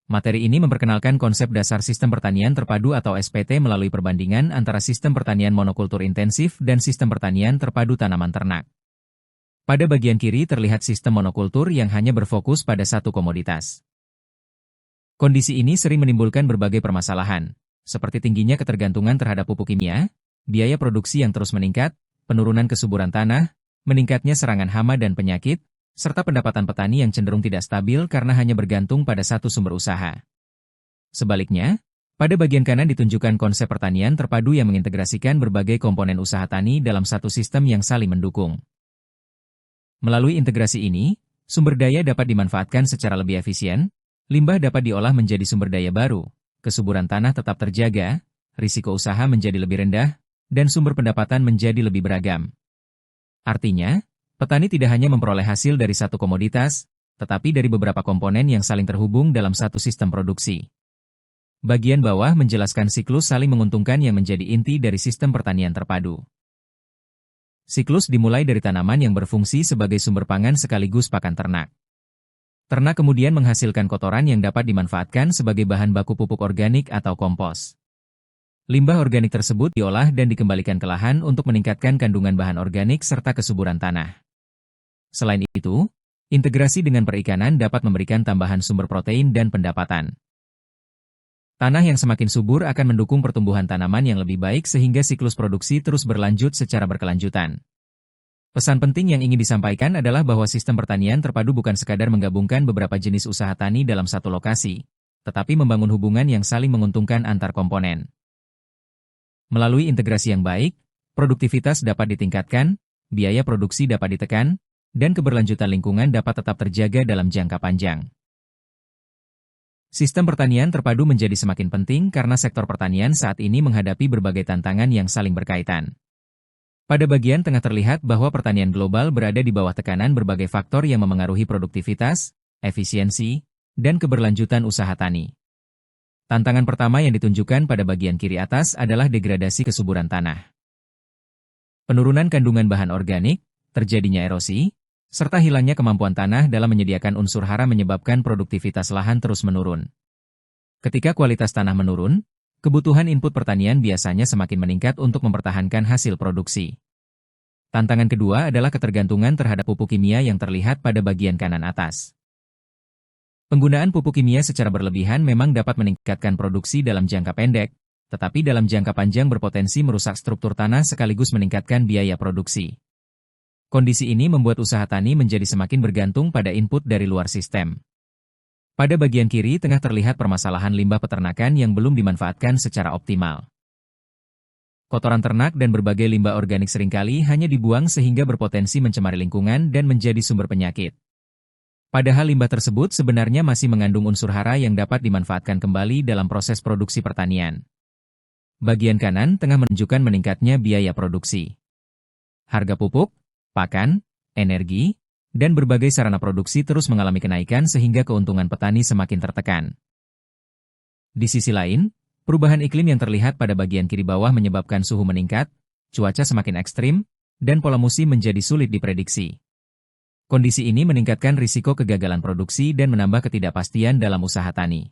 Materi ini memperkenalkan konsep dasar sistem pertanian terpadu atau SPT melalui perbandingan antara sistem pertanian monokultur intensif dan sistem pertanian terpadu tanaman ternak. Pada bagian kiri terlihat sistem monokultur yang hanya berfokus pada satu komoditas. Kondisi ini sering menimbulkan berbagai permasalahan, seperti tingginya ketergantungan terhadap pupuk kimia, biaya produksi yang terus meningkat, penurunan kesuburan tanah, meningkatnya serangan hama dan penyakit, serta pendapatan petani yang cenderung tidak stabil karena hanya bergantung pada satu sumber usaha. Sebaliknya, pada bagian kanan ditunjukkan konsep pertanian terpadu yang mengintegrasikan berbagai komponen usaha tani dalam satu sistem yang saling mendukung. Melalui integrasi ini, sumber daya dapat dimanfaatkan secara lebih efisien, limbah dapat diolah menjadi sumber daya baru, kesuburan tanah tetap terjaga, risiko usaha menjadi lebih rendah, dan sumber pendapatan menjadi lebih beragam. Artinya, petani tidak hanya memperoleh hasil dari satu komoditas, tetapi dari beberapa komponen yang saling terhubung dalam satu sistem produksi. Bagian bawah menjelaskan siklus saling menguntungkan yang menjadi inti dari sistem pertanian terpadu. Siklus dimulai dari tanaman yang berfungsi sebagai sumber pangan sekaligus pakan ternak. Ternak kemudian menghasilkan kotoran yang dapat dimanfaatkan sebagai bahan baku pupuk organik atau kompos. Limbah organik tersebut diolah dan dikembalikan ke lahan untuk meningkatkan kandungan bahan organik serta kesuburan tanah. Selain itu, integrasi dengan perikanan dapat memberikan tambahan sumber protein dan pendapatan. Tanah yang semakin subur akan mendukung pertumbuhan tanaman yang lebih baik sehingga siklus produksi terus berlanjut secara berkelanjutan. Pesan penting yang ingin disampaikan adalah bahwa sistem pertanian terpadu bukan sekadar menggabungkan beberapa jenis usaha tani dalam satu lokasi, tetapi membangun hubungan yang saling menguntungkan antar komponen. Melalui integrasi yang baik, produktivitas dapat ditingkatkan, biaya produksi dapat ditekan, dan keberlanjutan lingkungan dapat tetap terjaga dalam jangka panjang. Sistem pertanian terpadu menjadi semakin penting karena sektor pertanian saat ini menghadapi berbagai tantangan yang saling berkaitan. Pada bagian tengah terlihat bahwa pertanian global berada di bawah tekanan berbagai faktor yang memengaruhi produktivitas, efisiensi, dan keberlanjutan usaha tani. Tantangan pertama yang ditunjukkan pada bagian kiri atas adalah degradasi kesuburan tanah. Penurunan kandungan bahan organik, terjadinya erosi, serta hilangnya kemampuan tanah dalam menyediakan unsur hara menyebabkan produktivitas lahan terus menurun. Ketika kualitas tanah menurun, kebutuhan input pertanian biasanya semakin meningkat untuk mempertahankan hasil produksi. Tantangan kedua adalah ketergantungan terhadap pupuk kimia yang terlihat pada bagian kanan atas. Penggunaan pupuk kimia secara berlebihan memang dapat meningkatkan produksi dalam jangka pendek, tetapi dalam jangka panjang berpotensi merusak struktur tanah sekaligus meningkatkan biaya produksi. Kondisi ini membuat usaha tani menjadi semakin bergantung pada input dari luar sistem. Pada bagian kiri tengah terlihat permasalahan limbah peternakan yang belum dimanfaatkan secara optimal. Kotoran ternak dan berbagai limbah organik seringkali hanya dibuang sehingga berpotensi mencemari lingkungan dan menjadi sumber penyakit. Padahal limbah tersebut sebenarnya masih mengandung unsur hara yang dapat dimanfaatkan kembali dalam proses produksi pertanian. Bagian kanan tengah menunjukkan meningkatnya biaya produksi. Harga pupuk, pakan, energi, dan berbagai sarana produksi terus mengalami kenaikan sehingga keuntungan petani semakin tertekan. Di sisi lain, perubahan iklim yang terlihat pada bagian kiri bawah menyebabkan suhu meningkat, cuaca semakin ekstrim, dan pola musim menjadi sulit diprediksi. Kondisi ini meningkatkan risiko kegagalan produksi dan menambah ketidakpastian dalam usaha tani.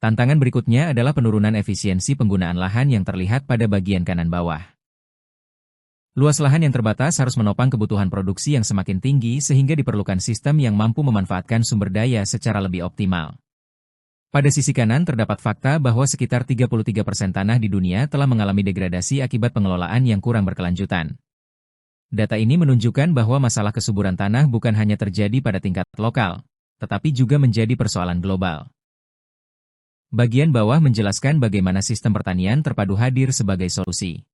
Tantangan berikutnya adalah penurunan efisiensi penggunaan lahan yang terlihat pada bagian kanan bawah. Luas lahan yang terbatas harus menopang kebutuhan produksi yang semakin tinggi sehingga diperlukan sistem yang mampu memanfaatkan sumber daya secara lebih optimal. Pada sisi kanan terdapat fakta bahwa sekitar 33% tanah di dunia telah mengalami degradasi akibat pengelolaan yang kurang berkelanjutan. Data ini menunjukkan bahwa masalah kesuburan tanah bukan hanya terjadi pada tingkat lokal, tetapi juga menjadi persoalan global. Bagian bawah menjelaskan bagaimana sistem pertanian terpadu hadir sebagai solusi.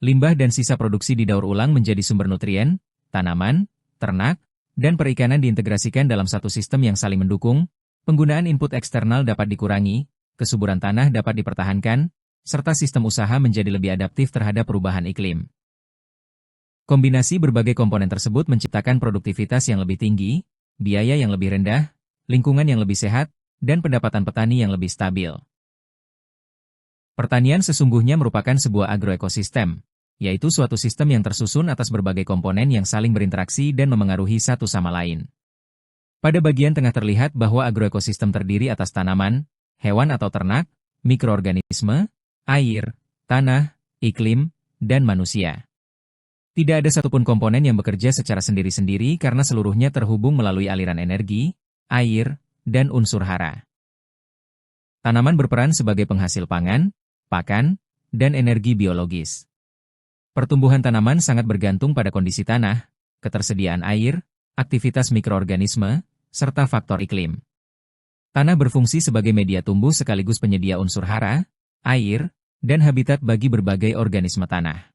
Limbah dan sisa produksi didaur ulang menjadi sumber nutrien, tanaman, ternak, dan perikanan diintegrasikan dalam satu sistem yang saling mendukung, penggunaan input eksternal dapat dikurangi, kesuburan tanah dapat dipertahankan, serta sistem usaha menjadi lebih adaptif terhadap perubahan iklim. Kombinasi berbagai komponen tersebut menciptakan produktivitas yang lebih tinggi, biaya yang lebih rendah, lingkungan yang lebih sehat, dan pendapatan petani yang lebih stabil. Pertanian sesungguhnya merupakan sebuah agroekosistem, yaitu suatu sistem yang tersusun atas berbagai komponen yang saling berinteraksi dan memengaruhi satu sama lain. Pada bagian tengah terlihat bahwa agroekosistem terdiri atas tanaman, hewan atau ternak, mikroorganisme, air, tanah, iklim, dan manusia. Tidak ada satupun komponen yang bekerja secara sendiri-sendiri karena seluruhnya terhubung melalui aliran energi, air, dan unsur hara. Tanaman berperan sebagai penghasil pangan, pakan, dan energi biologis. Pertumbuhan tanaman sangat bergantung pada kondisi tanah, ketersediaan air, aktivitas mikroorganisme, serta faktor iklim. Tanah berfungsi sebagai media tumbuh sekaligus penyedia unsur hara, air, dan habitat bagi berbagai organisme tanah.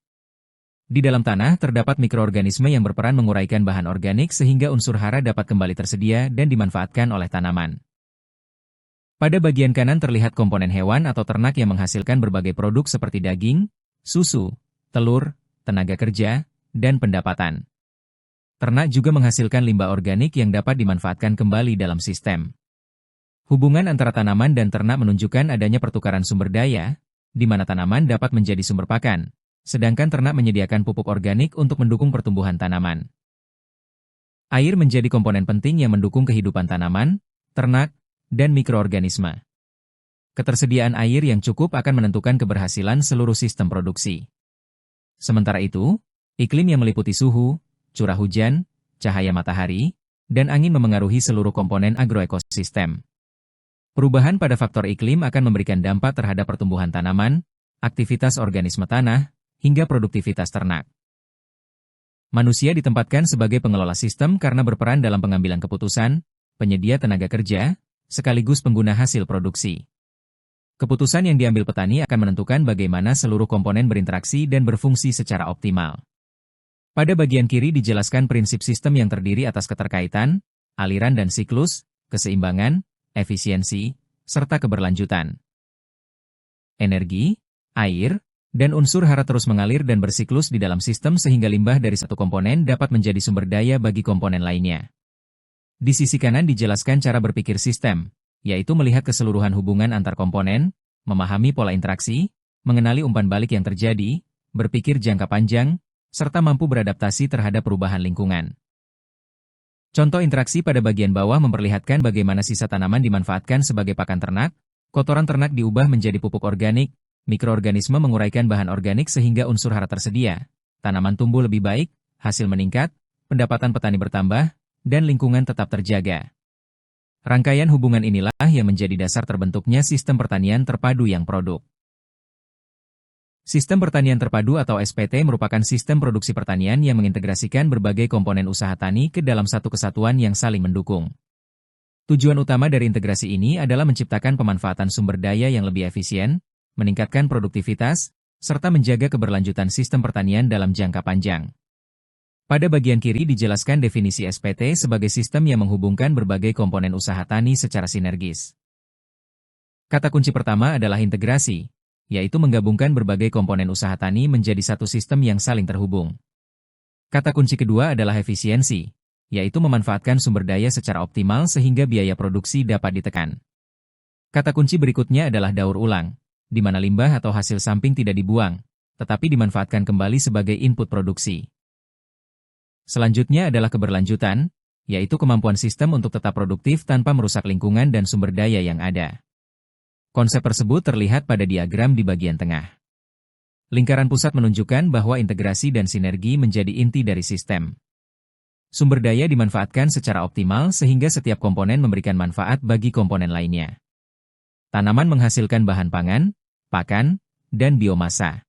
Di dalam tanah terdapat mikroorganisme yang berperan menguraikan bahan organik sehingga unsur hara dapat kembali tersedia dan dimanfaatkan oleh tanaman. Pada bagian kanan terlihat komponen hewan atau ternak yang menghasilkan berbagai produk seperti daging, susu, telur, tenaga kerja, dan pendapatan. Ternak juga menghasilkan limbah organik yang dapat dimanfaatkan kembali dalam sistem. Hubungan antara tanaman dan ternak menunjukkan adanya pertukaran sumber daya, di mana tanaman dapat menjadi sumber pakan, sedangkan ternak menyediakan pupuk organik untuk mendukung pertumbuhan tanaman. Air menjadi komponen penting yang mendukung kehidupan tanaman, ternak, dan mikroorganisme. Ketersediaan air yang cukup akan menentukan keberhasilan seluruh sistem produksi. Sementara itu, iklim yang meliputi suhu, curah hujan, cahaya matahari, dan angin memengaruhi seluruh komponen agroekosistem. Perubahan pada faktor iklim akan memberikan dampak terhadap pertumbuhan tanaman, aktivitas organisme tanah, hingga produktivitas ternak. Manusia ditempatkan sebagai pengelola sistem karena berperan dalam pengambilan keputusan, penyedia tenaga kerja, sekaligus pengguna hasil produksi. Keputusan yang diambil petani akan menentukan bagaimana seluruh komponen berinteraksi dan berfungsi secara optimal. Pada bagian kiri dijelaskan prinsip sistem yang terdiri atas keterkaitan, aliran dan siklus, keseimbangan, efisiensi, serta keberlanjutan. Energi, air, dan unsur hara terus mengalir dan bersiklus di dalam sistem sehingga limbah dari satu komponen dapat menjadi sumber daya bagi komponen lainnya. Di sisi kanan dijelaskan cara berpikir sistem, yaitu melihat keseluruhan hubungan antar komponen, memahami pola interaksi, mengenali umpan balik yang terjadi, berpikir jangka panjang, serta mampu beradaptasi terhadap perubahan lingkungan. Contoh interaksi pada bagian bawah memperlihatkan bagaimana sisa tanaman dimanfaatkan sebagai pakan ternak, kotoran ternak diubah menjadi pupuk organik, mikroorganisme menguraikan bahan organik sehingga unsur hara tersedia, tanaman tumbuh lebih baik, hasil meningkat, pendapatan petani bertambah, dan lingkungan tetap terjaga. Rangkaian hubungan inilah yang menjadi dasar terbentuknya sistem pertanian terpadu yang produk. Sistem pertanian terpadu atau SPT merupakan sistem produksi pertanian yang mengintegrasikan berbagai komponen usaha tani ke dalam satu kesatuan yang saling mendukung. Tujuan utama dari integrasi ini adalah menciptakan pemanfaatan sumber daya yang lebih efisien, meningkatkan produktivitas, serta menjaga keberlanjutan sistem pertanian dalam jangka panjang. Pada bagian kiri dijelaskan definisi SPT sebagai sistem yang menghubungkan berbagai komponen usaha tani secara sinergis. Kata kunci pertama adalah integrasi, yaitu menggabungkan berbagai komponen usaha tani menjadi satu sistem yang saling terhubung. Kata kunci kedua adalah efisiensi, yaitu memanfaatkan sumber daya secara optimal sehingga biaya produksi dapat ditekan. Kata kunci berikutnya adalah daur ulang, di mana limbah atau hasil samping tidak dibuang, tetapi dimanfaatkan kembali sebagai input produksi. Selanjutnya adalah keberlanjutan, yaitu kemampuan sistem untuk tetap produktif tanpa merusak lingkungan dan sumber daya yang ada. Konsep tersebut terlihat pada diagram di bagian tengah. Lingkaran pusat menunjukkan bahwa integrasi dan sinergi menjadi inti dari sistem. Sumber daya dimanfaatkan secara optimal sehingga setiap komponen memberikan manfaat bagi komponen lainnya. Tanaman menghasilkan bahan pangan, pakan, dan biomasa.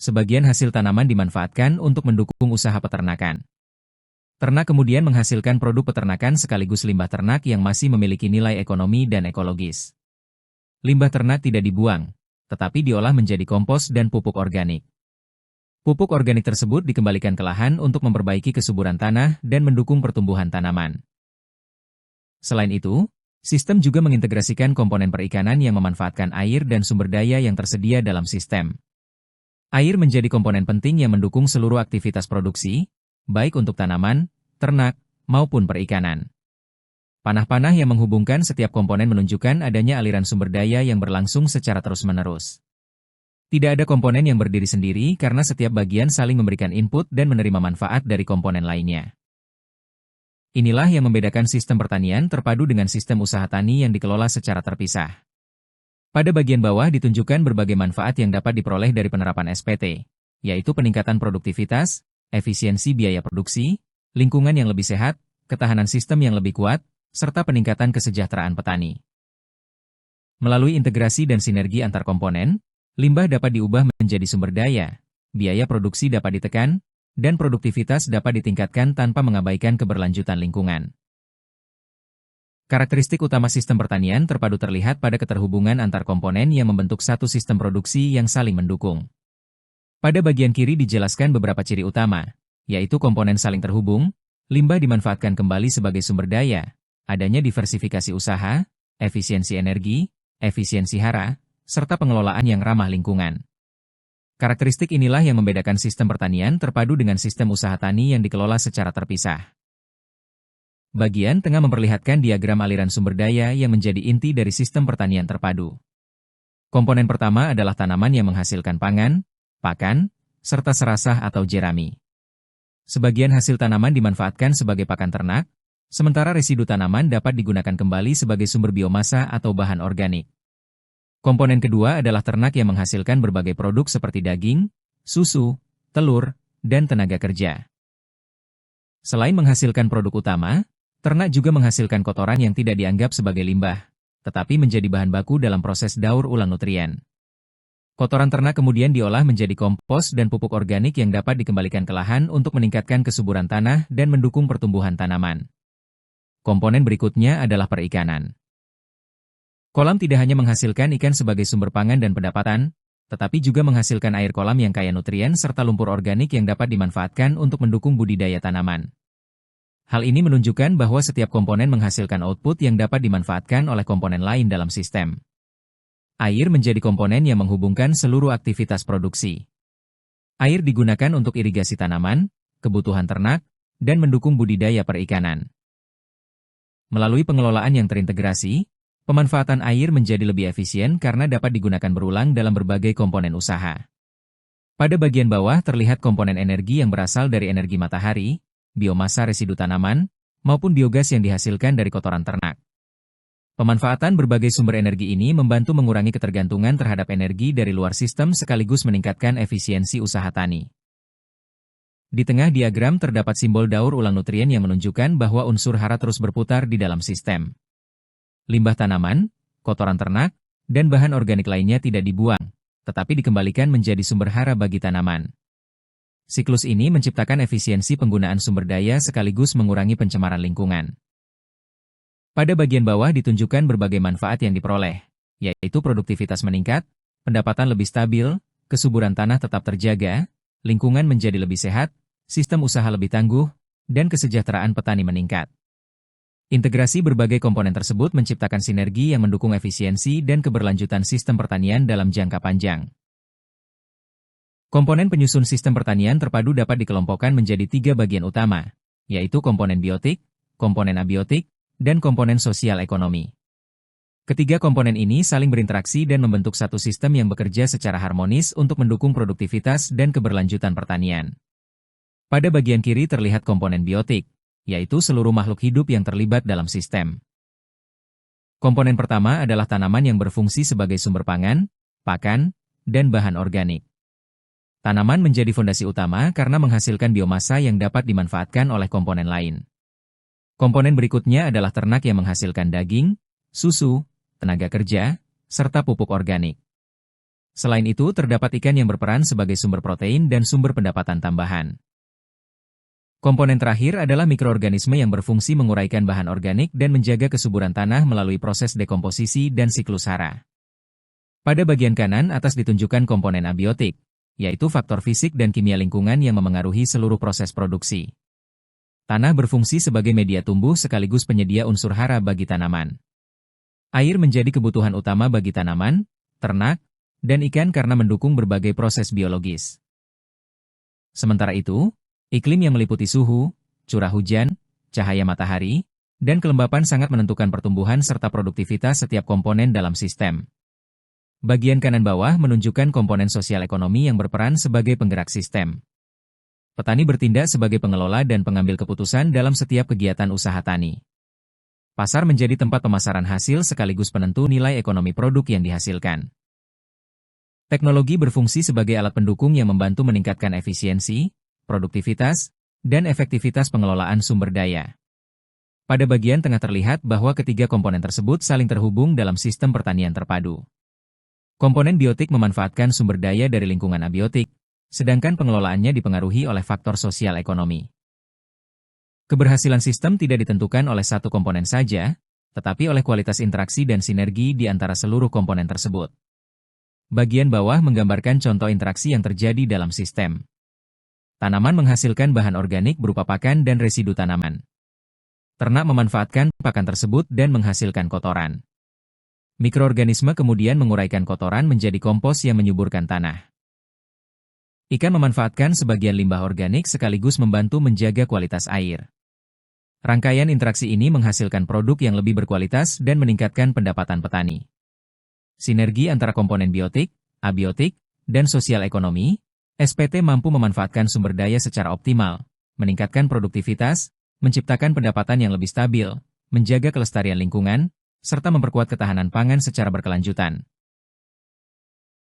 Sebagian hasil tanaman dimanfaatkan untuk mendukung usaha peternakan. Ternak kemudian menghasilkan produk peternakan sekaligus limbah ternak yang masih memiliki nilai ekonomi dan ekologis. Limbah ternak tidak dibuang, tetapi diolah menjadi kompos dan pupuk organik. Pupuk organik tersebut dikembalikan ke lahan untuk memperbaiki kesuburan tanah dan mendukung pertumbuhan tanaman. Selain itu, sistem juga mengintegrasikan komponen perikanan yang memanfaatkan air dan sumber daya yang tersedia dalam sistem. Air menjadi komponen penting yang mendukung seluruh aktivitas produksi, baik untuk tanaman, ternak, maupun perikanan. Panah-panah yang menghubungkan setiap komponen menunjukkan adanya aliran sumber daya yang berlangsung secara terus-menerus. Tidak ada komponen yang berdiri sendiri karena setiap bagian saling memberikan input dan menerima manfaat dari komponen lainnya. Inilah yang membedakan sistem pertanian terpadu dengan sistem usaha tani yang dikelola secara terpisah. Pada bagian bawah ditunjukkan berbagai manfaat yang dapat diperoleh dari penerapan SPT, yaitu peningkatan produktivitas, efisiensi biaya produksi, lingkungan yang lebih sehat, ketahanan sistem yang lebih kuat, serta peningkatan kesejahteraan petani. Melalui integrasi dan sinergi antar komponen, limbah dapat diubah menjadi sumber daya, biaya produksi dapat ditekan, dan produktivitas dapat ditingkatkan tanpa mengabaikan keberlanjutan lingkungan. Karakteristik utama sistem pertanian terpadu terlihat pada keterhubungan antar komponen yang membentuk satu sistem produksi yang saling mendukung. Pada bagian kiri dijelaskan beberapa ciri utama, yaitu komponen saling terhubung, limbah dimanfaatkan kembali sebagai sumber daya, adanya diversifikasi usaha, efisiensi energi, efisiensi hara, serta pengelolaan yang ramah lingkungan. Karakteristik inilah yang membedakan sistem pertanian terpadu dengan sistem usaha tani yang dikelola secara terpisah. Bagian tengah memperlihatkan diagram aliran sumber daya yang menjadi inti dari sistem pertanian terpadu. Komponen pertama adalah tanaman yang menghasilkan pangan, pakan, serta serasah atau jerami. Sebagian hasil tanaman dimanfaatkan sebagai pakan ternak, sementara residu tanaman dapat digunakan kembali sebagai sumber biomasa atau bahan organik. Komponen kedua adalah ternak yang menghasilkan berbagai produk seperti daging, susu, telur, dan tenaga kerja. Selain menghasilkan produk utama, ternak juga menghasilkan kotoran yang tidak dianggap sebagai limbah, tetapi menjadi bahan baku dalam proses daur ulang nutrien. Kotoran ternak kemudian diolah menjadi kompos dan pupuk organik yang dapat dikembalikan ke lahan untuk meningkatkan kesuburan tanah dan mendukung pertumbuhan tanaman. Komponen berikutnya adalah perikanan. Kolam tidak hanya menghasilkan ikan sebagai sumber pangan dan pendapatan, tetapi juga menghasilkan air kolam yang kaya nutrien serta lumpur organik yang dapat dimanfaatkan untuk mendukung budidaya tanaman. Hal ini menunjukkan bahwa setiap komponen menghasilkan output yang dapat dimanfaatkan oleh komponen lain dalam sistem. Air menjadi komponen yang menghubungkan seluruh aktivitas produksi. Air digunakan untuk irigasi tanaman, kebutuhan ternak, dan mendukung budidaya perikanan. Melalui pengelolaan yang terintegrasi, pemanfaatan air menjadi lebih efisien karena dapat digunakan berulang dalam berbagai komponen usaha. Pada bagian bawah terlihat komponen energi yang berasal dari energi matahari, biomasa residu tanaman, maupun biogas yang dihasilkan dari kotoran ternak. Pemanfaatan berbagai sumber energi ini membantu mengurangi ketergantungan terhadap energi dari luar sistem sekaligus meningkatkan efisiensi usaha tani. Di tengah diagram terdapat simbol daur ulang nutrien yang menunjukkan bahwa unsur hara terus berputar di dalam sistem. Limbah tanaman, kotoran ternak, dan bahan organik lainnya tidak dibuang, tetapi dikembalikan menjadi sumber hara bagi tanaman. Siklus ini menciptakan efisiensi penggunaan sumber daya sekaligus mengurangi pencemaran lingkungan. Pada bagian bawah ditunjukkan berbagai manfaat yang diperoleh, yaitu produktivitas meningkat, pendapatan lebih stabil, kesuburan tanah tetap terjaga, lingkungan menjadi lebih sehat, sistem usaha lebih tangguh, dan kesejahteraan petani meningkat. Integrasi berbagai komponen tersebut menciptakan sinergi yang mendukung efisiensi dan keberlanjutan sistem pertanian dalam jangka panjang. Komponen penyusun sistem pertanian terpadu dapat dikelompokkan menjadi 3 bagian utama, yaitu komponen biotik, komponen abiotik, dan komponen sosial ekonomi. Ketiga komponen ini saling berinteraksi dan membentuk satu sistem yang bekerja secara harmonis untuk mendukung produktivitas dan keberlanjutan pertanian. Pada bagian kiri terlihat komponen biotik, yaitu seluruh makhluk hidup yang terlibat dalam sistem. Komponen pertama adalah tanaman yang berfungsi sebagai sumber pangan, pakan, dan bahan organik. Tanaman menjadi fondasi utama karena menghasilkan biomasa yang dapat dimanfaatkan oleh komponen lain. Komponen berikutnya adalah ternak yang menghasilkan daging, susu, tenaga kerja, serta pupuk organik. Selain itu, terdapat ikan yang berperan sebagai sumber protein dan sumber pendapatan tambahan. Komponen terakhir adalah mikroorganisme yang berfungsi menguraikan bahan organik dan menjaga kesuburan tanah melalui proses dekomposisi dan siklus hara. Pada bagian kanan atas ditunjukkan komponen abiotik, yaitu faktor fisik dan kimia lingkungan yang memengaruhi seluruh proses produksi. Tanah berfungsi sebagai media tumbuh sekaligus penyedia unsur hara bagi tanaman. Air menjadi kebutuhan utama bagi tanaman, ternak, dan ikan karena mendukung berbagai proses biologis. Sementara itu, iklim yang meliputi suhu, curah hujan, cahaya matahari, dan kelembapan sangat menentukan pertumbuhan serta produktivitas setiap komponen dalam sistem. Bagian kanan bawah menunjukkan komponen sosial ekonomi yang berperan sebagai penggerak sistem. Petani bertindak sebagai pengelola dan pengambil keputusan dalam setiap kegiatan usaha tani. Pasar menjadi tempat pemasaran hasil sekaligus penentu nilai ekonomi produk yang dihasilkan. Teknologi berfungsi sebagai alat pendukung yang membantu meningkatkan efisiensi, produktivitas, dan efektivitas pengelolaan sumber daya. Pada bagian tengah terlihat bahwa ketiga komponen tersebut saling terhubung dalam sistem pertanian terpadu. Komponen biotik memanfaatkan sumber daya dari lingkungan abiotik, sedangkan pengelolaannya dipengaruhi oleh faktor sosial ekonomi. Keberhasilan sistem tidak ditentukan oleh satu komponen saja, tetapi oleh kualitas interaksi dan sinergi di antara seluruh komponen tersebut. Bagian bawah menggambarkan contoh interaksi yang terjadi dalam sistem. Tanaman menghasilkan bahan organik berupa pakan dan residu tanaman. Ternak memanfaatkan pakan tersebut dan menghasilkan kotoran. Mikroorganisme kemudian menguraikan kotoran menjadi kompos yang menyuburkan tanah. Ikan memanfaatkan sebagian limbah organik sekaligus membantu menjaga kualitas air. Rangkaian interaksi ini menghasilkan produk yang lebih berkualitas dan meningkatkan pendapatan petani. Sinergi antara komponen biotik, abiotik, dan sosial ekonomi, SPT mampu memanfaatkan sumber daya secara optimal, meningkatkan produktivitas, menciptakan pendapatan yang lebih stabil, menjaga kelestarian lingkungan, serta memperkuat ketahanan pangan secara berkelanjutan.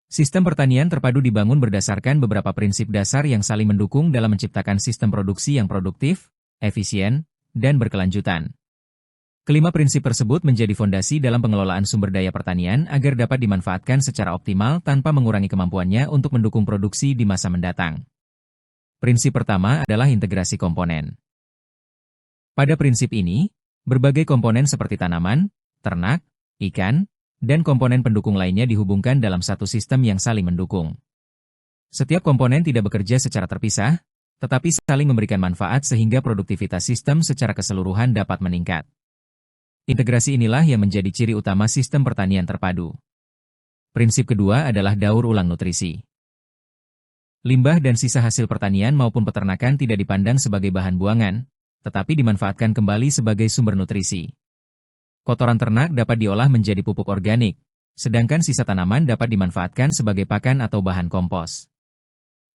Sistem pertanian terpadu dibangun berdasarkan beberapa prinsip dasar yang saling mendukung dalam menciptakan sistem produksi yang produktif, efisien, dan berkelanjutan. Kelima prinsip tersebut menjadi fondasi dalam pengelolaan sumber daya pertanian agar dapat dimanfaatkan secara optimal tanpa mengurangi kemampuannya untuk mendukung produksi di masa mendatang. Prinsip pertama adalah integrasi komponen. Pada prinsip ini, berbagai komponen seperti tanaman, ternak, ikan, dan komponen pendukung lainnya dihubungkan dalam satu sistem yang saling mendukung. Setiap komponen tidak bekerja secara terpisah, tetapi saling memberikan manfaat sehingga produktivitas sistem secara keseluruhan dapat meningkat. Integrasi inilah yang menjadi ciri utama sistem pertanian terpadu. Prinsip kedua adalah daur ulang nutrisi. Limbah dan sisa hasil pertanian maupun peternakan tidak dipandang sebagai bahan buangan, tetapi dimanfaatkan kembali sebagai sumber nutrisi. Kotoran ternak dapat diolah menjadi pupuk organik, sedangkan sisa tanaman dapat dimanfaatkan sebagai pakan atau bahan kompos.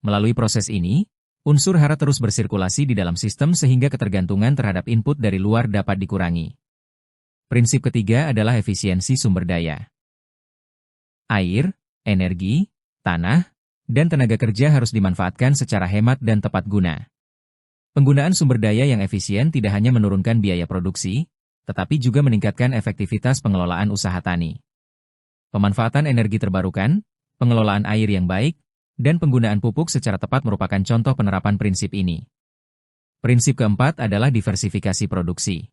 Melalui proses ini, unsur hara terus bersirkulasi di dalam sistem sehingga ketergantungan terhadap input dari luar dapat dikurangi. Prinsip ketiga adalah efisiensi sumber daya. Air, energi, tanah, dan tenaga kerja harus dimanfaatkan secara hemat dan tepat guna. Penggunaan sumber daya yang efisien tidak hanya menurunkan biaya produksi, tetapi juga meningkatkan efektivitas pengelolaan usaha tani. Pemanfaatan energi terbarukan, pengelolaan air yang baik, dan penggunaan pupuk secara tepat merupakan contoh penerapan prinsip ini. Prinsip keempat adalah diversifikasi produksi.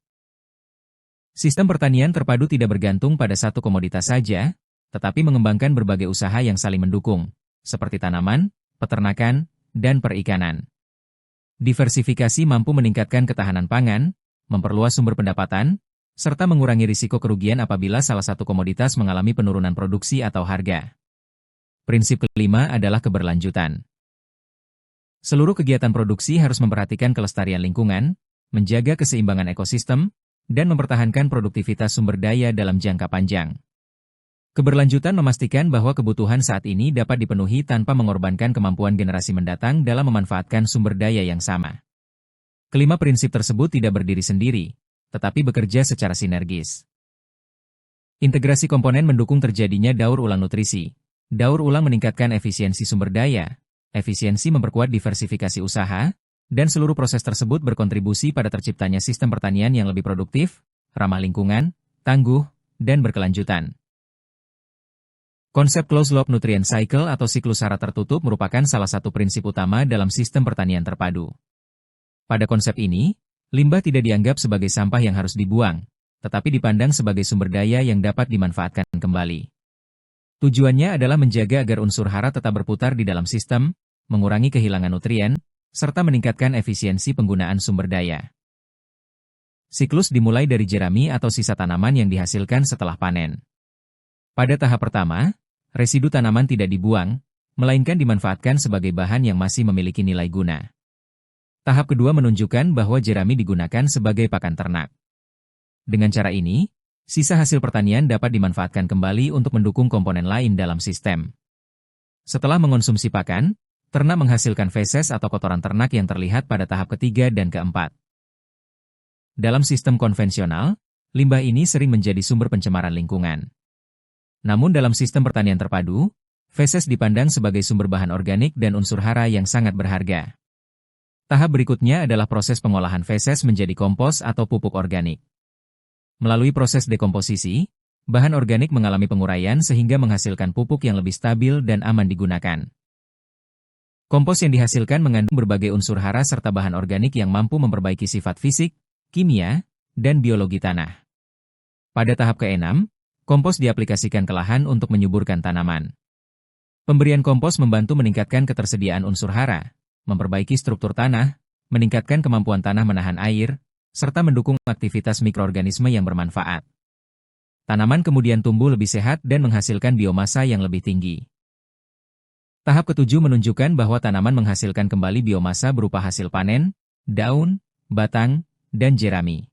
Sistem pertanian terpadu tidak bergantung pada satu komoditas saja, tetapi mengembangkan berbagai usaha yang saling mendukung, seperti tanaman, peternakan, dan perikanan. Diversifikasi mampu meningkatkan ketahanan pangan, memperluas sumber pendapatan, serta mengurangi risiko kerugian apabila salah satu komoditas mengalami penurunan produksi atau harga. Prinsip kelima adalah keberlanjutan. Seluruh kegiatan produksi harus memperhatikan kelestarian lingkungan, menjaga keseimbangan ekosistem, dan mempertahankan produktivitas sumber daya dalam jangka panjang. Keberlanjutan memastikan bahwa kebutuhan saat ini dapat dipenuhi tanpa mengorbankan kemampuan generasi mendatang dalam memanfaatkan sumber daya yang sama. Kelima prinsip tersebut tidak berdiri sendiri, tetapi bekerja secara sinergis. Integrasi komponen mendukung terjadinya daur ulang nutrisi. Daur ulang meningkatkan efisiensi sumber daya, efisiensi memperkuat diversifikasi usaha, dan seluruh proses tersebut berkontribusi pada terciptanya sistem pertanian yang lebih produktif, ramah lingkungan, tangguh, dan berkelanjutan. Konsep closed-loop nutrient cycle atau siklus hara tertutup merupakan salah satu prinsip utama dalam sistem pertanian terpadu. Pada konsep ini, limbah tidak dianggap sebagai sampah yang harus dibuang, tetapi dipandang sebagai sumber daya yang dapat dimanfaatkan kembali. Tujuannya adalah menjaga agar unsur hara tetap berputar di dalam sistem, mengurangi kehilangan nutrien, serta meningkatkan efisiensi penggunaan sumber daya. Siklus dimulai dari jerami atau sisa tanaman yang dihasilkan setelah panen. Pada tahap pertama, residu tanaman tidak dibuang, melainkan dimanfaatkan sebagai bahan yang masih memiliki nilai guna. Tahap kedua menunjukkan bahwa jerami digunakan sebagai pakan ternak. Dengan cara ini, sisa hasil pertanian dapat dimanfaatkan kembali untuk mendukung komponen lain dalam sistem. Setelah mengonsumsi pakan, Ternak menghasilkan feses atau kotoran ternak yang terlihat pada tahap ketiga dan keempat. Dalam sistem konvensional, limbah ini sering menjadi sumber pencemaran lingkungan. Namun dalam sistem pertanian terpadu, feses dipandang sebagai sumber bahan organik dan unsur hara yang sangat berharga. Tahap berikutnya adalah proses pengolahan feses menjadi kompos atau pupuk organik. Melalui proses dekomposisi, bahan organik mengalami penguraian sehingga menghasilkan pupuk yang lebih stabil dan aman digunakan. Kompos yang dihasilkan mengandung berbagai unsur hara serta bahan organik yang mampu memperbaiki sifat fisik, kimia, dan biologi tanah. Pada tahap ke-6, kompos diaplikasikan ke lahan untuk menyuburkan tanaman. Pemberian kompos membantu meningkatkan ketersediaan unsur hara, memperbaiki struktur tanah, meningkatkan kemampuan tanah menahan air, serta mendukung aktivitas mikroorganisme yang bermanfaat. Tanaman kemudian tumbuh lebih sehat dan menghasilkan biomasa yang lebih tinggi. Tahap ke-7 menunjukkan bahwa tanaman menghasilkan kembali biomasa berupa hasil panen, daun, batang, dan jerami.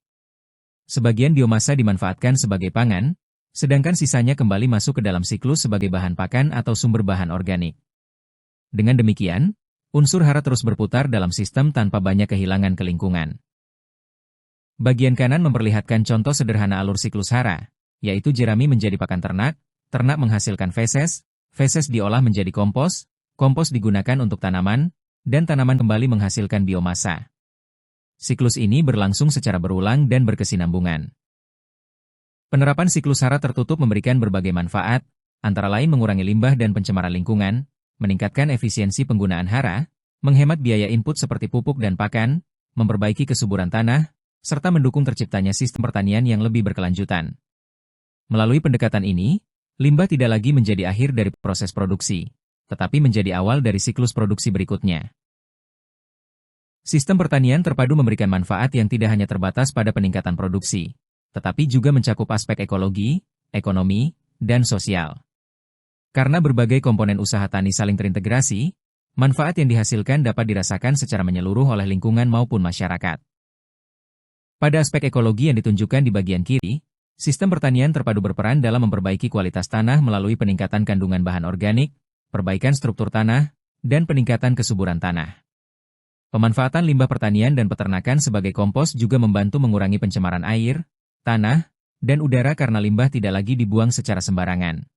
Sebagian biomasa dimanfaatkan sebagai pangan, sedangkan sisanya kembali masuk ke dalam siklus sebagai bahan pakan atau sumber bahan organik. Dengan demikian, unsur hara terus berputar dalam sistem tanpa banyak kehilangan ke lingkungan. Bagian kanan memperlihatkan contoh sederhana alur siklus hara, yaitu jerami menjadi pakan ternak, ternak menghasilkan feses, feses diolah menjadi kompos, kompos digunakan untuk tanaman, dan tanaman kembali menghasilkan biomasa. Siklus ini berlangsung secara berulang dan berkesinambungan. Penerapan siklus hara tertutup memberikan berbagai manfaat, antara lain mengurangi limbah dan pencemaran lingkungan, meningkatkan efisiensi penggunaan hara, menghemat biaya input seperti pupuk dan pakan, memperbaiki kesuburan tanah, serta mendukung terciptanya sistem pertanian yang lebih berkelanjutan. Melalui pendekatan ini, limbah tidak lagi menjadi akhir dari proses produksi, tetapi menjadi awal dari siklus produksi berikutnya. Sistem pertanian terpadu memberikan manfaat yang tidak hanya terbatas pada peningkatan produksi, tetapi juga mencakup aspek ekologi, ekonomi, dan sosial. Karena berbagai komponen usaha tani saling terintegrasi, manfaat yang dihasilkan dapat dirasakan secara menyeluruh oleh lingkungan maupun masyarakat. Pada aspek ekologi yang ditunjukkan di bagian kiri, sistem pertanian terpadu berperan dalam memperbaiki kualitas tanah melalui peningkatan kandungan bahan organik, perbaikan struktur tanah, dan peningkatan kesuburan tanah. Pemanfaatan limbah pertanian dan peternakan sebagai kompos juga membantu mengurangi pencemaran air, tanah, dan udara karena limbah tidak lagi dibuang secara sembarangan.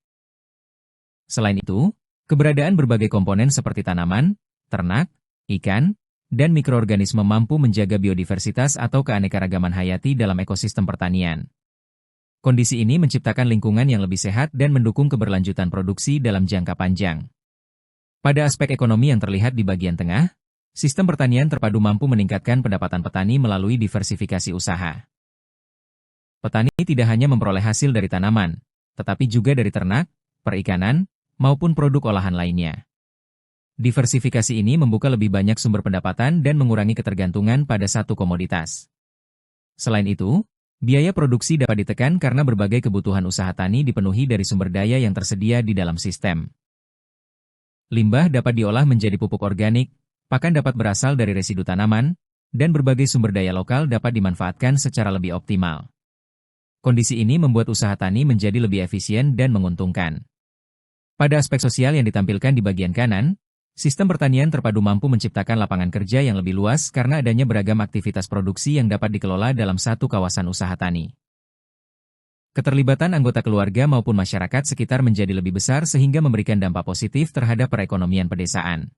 Selain itu, keberadaan berbagai komponen seperti tanaman, ternak, ikan, dan mikroorganisme mampu menjaga biodiversitas atau keanekaragaman hayati dalam ekosistem pertanian. Kondisi ini menciptakan lingkungan yang lebih sehat dan mendukung keberlanjutan produksi dalam jangka panjang. Pada aspek ekonomi yang terlihat di bagian tengah, sistem pertanian terpadu mampu meningkatkan pendapatan petani melalui diversifikasi usaha. Petani tidak hanya memperoleh hasil dari tanaman, tetapi juga dari ternak, perikanan, maupun produk olahan lainnya. Diversifikasi ini membuka lebih banyak sumber pendapatan dan mengurangi ketergantungan pada satu komoditas. Selain itu, biaya produksi dapat ditekan karena berbagai kebutuhan usaha tani dipenuhi dari sumber daya yang tersedia di dalam sistem. Limbah dapat diolah menjadi pupuk organik, pakan dapat berasal dari residu tanaman, dan berbagai sumber daya lokal dapat dimanfaatkan secara lebih optimal. Kondisi ini membuat usaha tani menjadi lebih efisien dan menguntungkan. Pada aspek sosial yang ditampilkan di bagian kanan, sistem pertanian terpadu mampu menciptakan lapangan kerja yang lebih luas karena adanya beragam aktivitas produksi yang dapat dikelola dalam satu kawasan usaha tani. Keterlibatan anggota keluarga maupun masyarakat sekitar menjadi lebih besar sehingga memberikan dampak positif terhadap perekonomian pedesaan.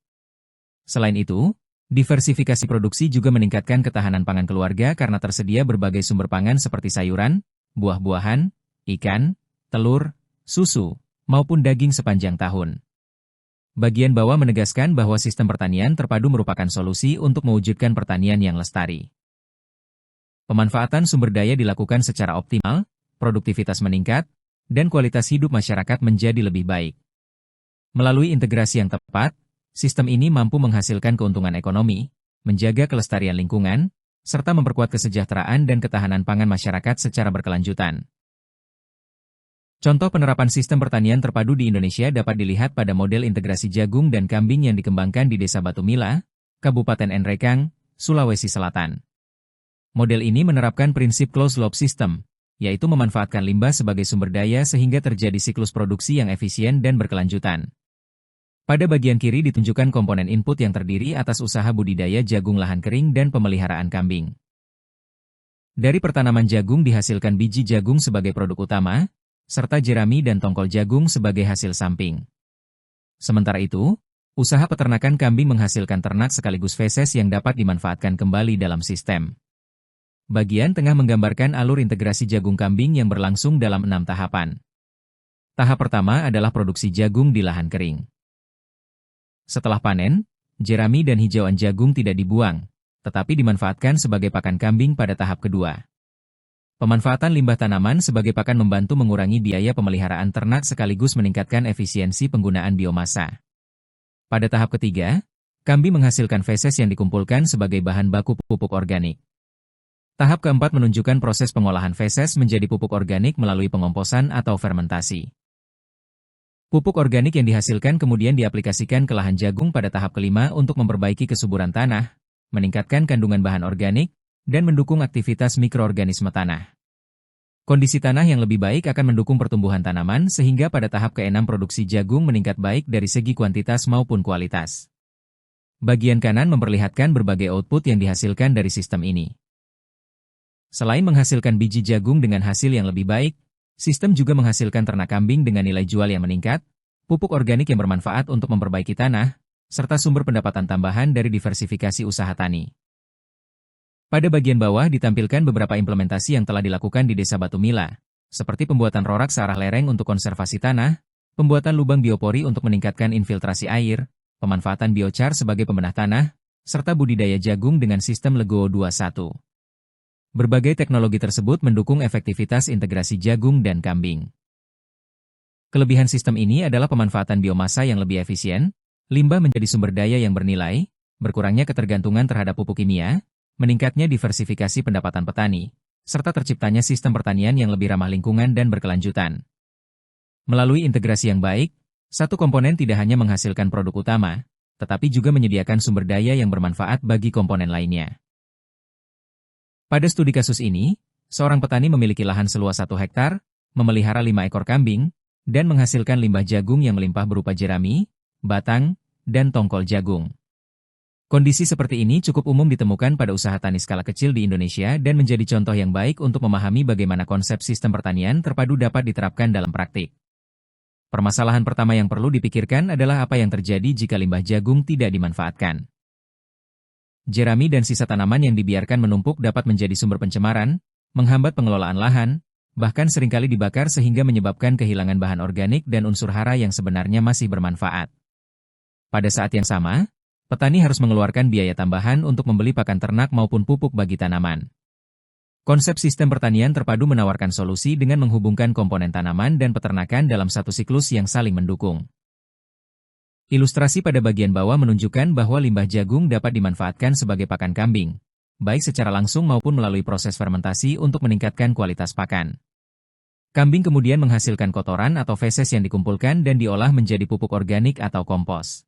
Selain itu, diversifikasi produksi juga meningkatkan ketahanan pangan keluarga karena tersedia berbagai sumber pangan seperti sayuran, buah-buahan, ikan, telur, susu, maupun daging sepanjang tahun. Bagian bawah menegaskan bahwa sistem pertanian terpadu merupakan solusi untuk mewujudkan pertanian yang lestari. Pemanfaatan sumber daya dilakukan secara optimal, produktivitas meningkat, dan kualitas hidup masyarakat menjadi lebih baik. Melalui integrasi yang tepat, sistem ini mampu menghasilkan keuntungan ekonomi, menjaga kelestarian lingkungan, serta memperkuat kesejahteraan dan ketahanan pangan masyarakat secara berkelanjutan. Contoh penerapan sistem pertanian terpadu di Indonesia dapat dilihat pada model integrasi jagung dan kambing yang dikembangkan di Desa Batu Mila, Kabupaten Nrekang, Sulawesi Selatan. Model ini menerapkan prinsip closed-loop system, yaitu memanfaatkan limbah sebagai sumber daya sehingga terjadi siklus produksi yang efisien dan berkelanjutan. Pada bagian kiri ditunjukkan komponen input yang terdiri atas usaha budidaya jagung lahan kering dan pemeliharaan kambing. Dari pertanaman jagung dihasilkan biji jagung sebagai produk utama, serta jerami dan tongkol jagung sebagai hasil samping. Sementara itu, usaha peternakan kambing menghasilkan ternak sekaligus feses yang dapat dimanfaatkan kembali dalam sistem. Bagian tengah menggambarkan alur integrasi jagung kambing yang berlangsung dalam 6 tahapan. Tahap pertama adalah produksi jagung di lahan kering. Setelah panen, jerami dan hijauan jagung tidak dibuang, tetapi dimanfaatkan sebagai pakan kambing pada tahap kedua. Pemanfaatan limbah tanaman sebagai pakan membantu mengurangi biaya pemeliharaan ternak sekaligus meningkatkan efisiensi penggunaan biomasa. Pada tahap ketiga, kambing menghasilkan feses yang dikumpulkan sebagai bahan baku pupuk organik. Tahap keempat menunjukkan proses pengolahan feses menjadi pupuk organik melalui pengomposan atau fermentasi. Pupuk organik yang dihasilkan kemudian diaplikasikan ke lahan jagung pada tahap kelima untuk memperbaiki kesuburan tanah, meningkatkan kandungan bahan organik, dan mendukung aktivitas mikroorganisme tanah. Kondisi tanah yang lebih baik akan mendukung pertumbuhan tanaman sehingga pada tahap ke-6 produksi jagung meningkat baik dari segi kuantitas maupun kualitas. Bagian kanan memperlihatkan berbagai output yang dihasilkan dari sistem ini. Selain menghasilkan biji jagung dengan hasil yang lebih baik, sistem juga menghasilkan ternak kambing dengan nilai jual yang meningkat, pupuk organik yang bermanfaat untuk memperbaiki tanah, serta sumber pendapatan tambahan dari diversifikasi usaha tani. Pada bagian bawah ditampilkan beberapa implementasi yang telah dilakukan di Desa Batu Mila, seperti pembuatan rorak searah lereng untuk konservasi tanah, pembuatan lubang biopori untuk meningkatkan infiltrasi air, pemanfaatan biochar sebagai pembenah tanah, serta budidaya jagung dengan sistem Legowo 21. Berbagai teknologi tersebut mendukung efektivitas integrasi jagung dan kambing. Kelebihan sistem ini adalah pemanfaatan biomasa yang lebih efisien, limbah menjadi sumber daya yang bernilai, berkurangnya ketergantungan terhadap pupuk kimia, meningkatnya diversifikasi pendapatan petani, serta terciptanya sistem pertanian yang lebih ramah lingkungan dan berkelanjutan. Melalui integrasi yang baik, satu komponen tidak hanya menghasilkan produk utama, tetapi juga menyediakan sumber daya yang bermanfaat bagi komponen lainnya. Pada studi kasus ini, seorang petani memiliki lahan seluas 1 hektar, memelihara 5 ekor kambing, dan menghasilkan limbah jagung yang melimpah berupa jerami, batang, dan tongkol jagung. Kondisi seperti ini cukup umum ditemukan pada usaha tani skala kecil di Indonesia dan menjadi contoh yang baik untuk memahami bagaimana konsep sistem pertanian terpadu dapat diterapkan dalam praktik. Permasalahan pertama yang perlu dipikirkan adalah apa yang terjadi jika limbah jagung tidak dimanfaatkan. Jerami dan sisa tanaman yang dibiarkan menumpuk dapat menjadi sumber pencemaran, menghambat pengelolaan lahan, bahkan seringkali dibakar sehingga menyebabkan kehilangan bahan organik dan unsur hara yang sebenarnya masih bermanfaat. Pada saat yang sama, petani harus mengeluarkan biaya tambahan untuk membeli pakan ternak maupun pupuk bagi tanaman. Konsep sistem pertanian terpadu menawarkan solusi dengan menghubungkan komponen tanaman dan peternakan dalam satu siklus yang saling mendukung. Ilustrasi pada bagian bawah menunjukkan bahwa limbah jagung dapat dimanfaatkan sebagai pakan kambing, baik secara langsung maupun melalui proses fermentasi untuk meningkatkan kualitas pakan. Kambing kemudian menghasilkan kotoran atau feses yang dikumpulkan dan diolah menjadi pupuk organik atau kompos.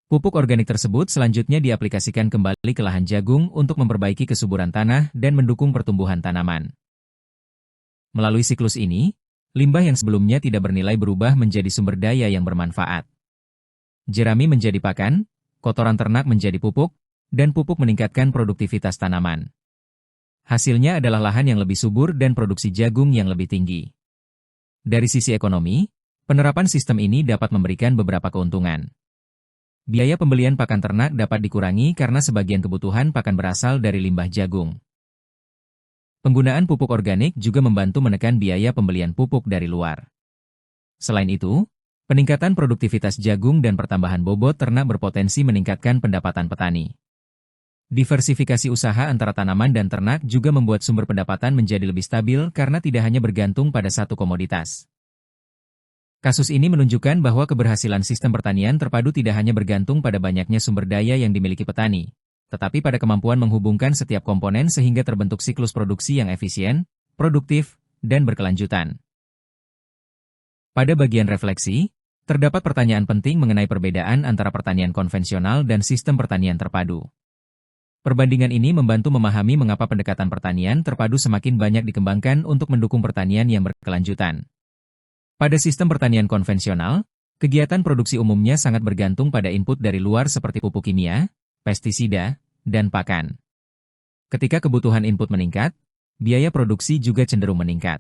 Pupuk organik tersebut selanjutnya diaplikasikan kembali ke lahan jagung untuk memperbaiki kesuburan tanah dan mendukung pertumbuhan tanaman. Melalui siklus ini, limbah yang sebelumnya tidak bernilai berubah menjadi sumber daya yang bermanfaat. Jerami menjadi pakan, kotoran ternak menjadi pupuk, dan pupuk meningkatkan produktivitas tanaman. Hasilnya adalah lahan yang lebih subur dan produksi jagung yang lebih tinggi. Dari sisi ekonomi, penerapan sistem ini dapat memberikan beberapa keuntungan. Biaya pembelian pakan ternak dapat dikurangi karena sebagian kebutuhan pakan berasal dari limbah jagung. Penggunaan pupuk organik juga membantu menekan biaya pembelian pupuk dari luar. Selain itu, peningkatan produktivitas jagung dan pertambahan bobot ternak berpotensi meningkatkan pendapatan petani. Diversifikasi usaha antara tanaman dan ternak juga membuat sumber pendapatan menjadi lebih stabil karena tidak hanya bergantung pada satu komoditas. Kasus ini menunjukkan bahwa keberhasilan sistem pertanian terpadu tidak hanya bergantung pada banyaknya sumber daya yang dimiliki petani, tetapi pada kemampuan menghubungkan setiap komponen sehingga terbentuk siklus produksi yang efisien, produktif, dan berkelanjutan. Pada bagian refleksi, terdapat pertanyaan penting mengenai perbedaan antara pertanian konvensional dan sistem pertanian terpadu. Perbandingan ini membantu memahami mengapa pendekatan pertanian terpadu semakin banyak dikembangkan untuk mendukung pertanian yang berkelanjutan. Pada sistem pertanian konvensional, Kegiatan produksi umumnya sangat bergantung pada input dari luar seperti pupuk kimia, pestisida, dan pakan. Ketika kebutuhan input meningkat, biaya produksi juga cenderung meningkat.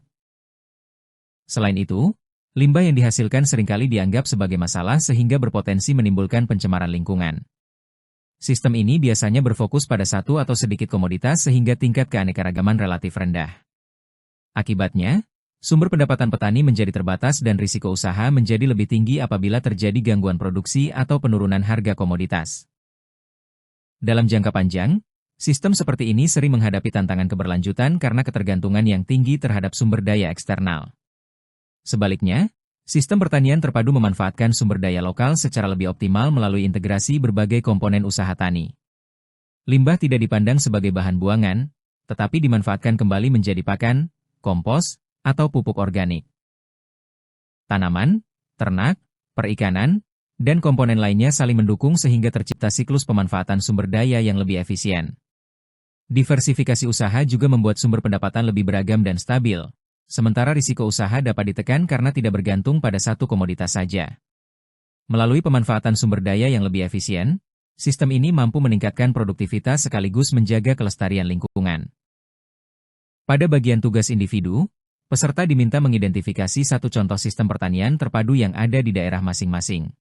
Selain itu, limbah yang dihasilkan seringkali dianggap sebagai masalah sehingga berpotensi menimbulkan pencemaran lingkungan. Sistem ini biasanya berfokus pada satu atau sedikit komoditas sehingga tingkat keanekaragaman relatif rendah. Akibatnya, sumber pendapatan petani menjadi terbatas dan risiko usaha menjadi lebih tinggi apabila terjadi gangguan produksi atau penurunan harga komoditas. Dalam jangka panjang, sistem seperti ini sering menghadapi tantangan keberlanjutan karena ketergantungan yang tinggi terhadap sumber daya eksternal. Sebaliknya, sistem pertanian terpadu memanfaatkan sumber daya lokal secara lebih optimal melalui integrasi berbagai komponen usaha tani. Limbah tidak dipandang sebagai bahan buangan, tetapi dimanfaatkan kembali menjadi pakan, kompos, atau pupuk organik. Tanaman, ternak, perikanan, dan komponen lainnya saling mendukung sehingga tercipta siklus pemanfaatan sumber daya yang lebih efisien. Diversifikasi usaha juga membuat sumber pendapatan lebih beragam dan stabil. Sementara risiko usaha dapat ditekan karena tidak bergantung pada satu komoditas saja. Melalui pemanfaatan sumber daya yang lebih efisien, sistem ini mampu meningkatkan produktivitas sekaligus menjaga kelestarian lingkungan. Pada bagian tugas individu, peserta diminta mengidentifikasi satu contoh sistem pertanian terpadu yang ada di daerah masing-masing.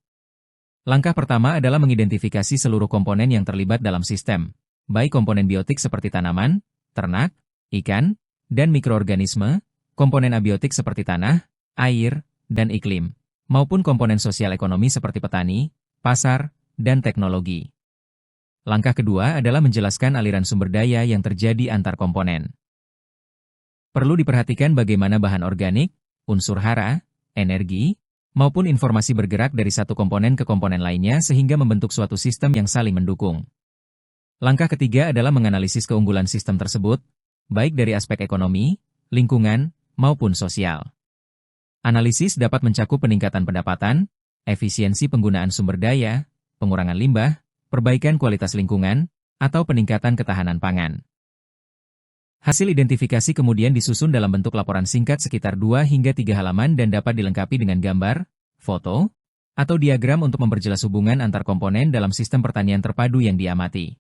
Langkah pertama adalah mengidentifikasi seluruh komponen yang terlibat dalam sistem, baik komponen biotik seperti tanaman, ternak, ikan, dan mikroorganisme, komponen abiotik seperti tanah, air, dan iklim, maupun komponen sosial ekonomi seperti petani, pasar, dan teknologi. Langkah kedua adalah menjelaskan aliran sumber daya yang terjadi antar komponen. Perlu diperhatikan bagaimana bahan organik, unsur hara, energi, maupun informasi bergerak dari satu komponen ke komponen lainnya sehingga membentuk suatu sistem yang saling mendukung. Langkah ketiga adalah menganalisis keunggulan sistem tersebut, baik dari aspek ekonomi, lingkungan, maupun sosial. Analisis dapat mencakup peningkatan pendapatan, efisiensi penggunaan sumber daya, pengurangan limbah, perbaikan kualitas lingkungan, atau peningkatan ketahanan pangan. Hasil identifikasi kemudian disusun dalam bentuk laporan singkat sekitar 2 hingga 3 halaman dan dapat dilengkapi dengan gambar, foto, atau diagram untuk memperjelas hubungan antar komponen dalam sistem pertanian terpadu yang diamati.